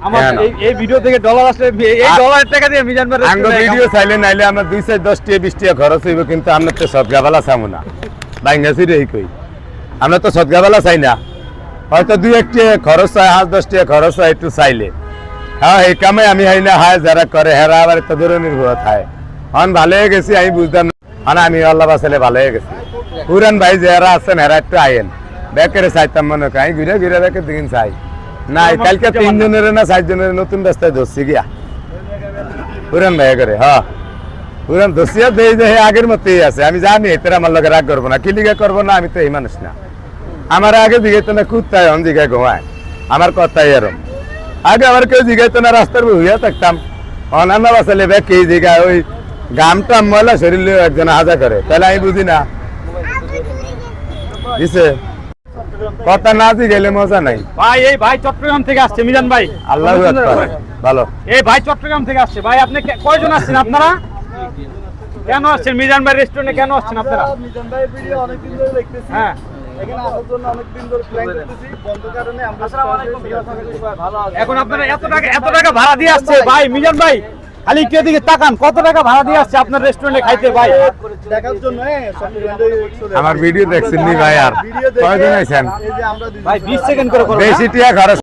আমার এই ভিডিও থেকে ডলার আসলে এই ডলারের টাকা দিয়ে মিজান ভাই আঙ্গ ভিডিও চাইলে নাইলে আমরা 2 4 10 টাকা 20 টাকা খরচ হইব, কিন্তু আমরা তো সদগাবালা চামু না, বাইঙ্গাছি রে কই আমরা তো সদগাবালা চাই না। হয়তো 2 1 টাকা খরচ হয়, 5 10 টাকা খরচ হয় একটু চাইলে। হ্যাঁ এই কামে আমি হাই না হায় যারা করে হেরা আবার তো ধরনের ভুয়া থাকে। হন ভালো হয়ে গেছি আমি বুঝতাম না, আমি আল্লাহ বাসালে ভালো হয়ে গেছি। পুরান ভাই যারা আছেন হেরা একটু আইন বেকারে চাইতাম মনে করি ঘুরে ঘুরে বেকের দিন চাই নাই। কালকে 3 জনের না 4 জনের নতুন রাস্তায় ধরছি গিয়া পুরান ভাই করে। হ্যাঁ পুরান ধরছি দেই যে আগের মতোই আছে। আমি জানি এতে আমার লগে রাগ করবো না, কি লিগে করবো না, আমি তো এই মানুষ না। আমার আগে জিগাইতো না কুত্তায় হন জিগায় ঘুমায়, আমার কথাই এরম। আগে আমার কেউ জিগাইতো না, রাস্তার হইয়া থাকতাম। অনান্য বাসালে ব্যাগ কে জিগায় ওই গামটা ময়লা শরীর একজন হাজা করে, তাহলে আমি বুঝি না দিছে কথা না জিগাইলে মজা নাই। ভাই এই ভাই চট্টগ্রাম থেকে আসছে মিজান ভাই। আল্লাহু আকবার। ভালো এই ভাই চট্টগ্রাম থেকে আসছে। ভাই আপনি কয়জন আসছেন আপনারা? কেন আসছেন মিজান ভাই রেস্টুরেন্টে কেন আসছেন আপনারা? মিজান ভাই ভিডিও অনেকদিন ধরে দেখতেছি। হ্যাঁ এখানে আসার জন্য অনেকদিন ধরে প্ল্যান করতেছি, বন্ধ কারণে আমরা এখন আপনারা এত টাকা ভাড়া দিয়ে আসছে ভাই মিজান ভাই, খালি একটু এদিকে তাকান, কত টাকা ভাড়া দিয়ে আসছে আপনার রেস্টুরেন্টে খাইতে ভাই? দেখার জন্য আমার ভিডিও দেখছেন নি ভাই? আর কয়জন আছেন এই যে আমরা ভাই 20 সেকেন্ড করে করুন। বেশি টিয়া খরচ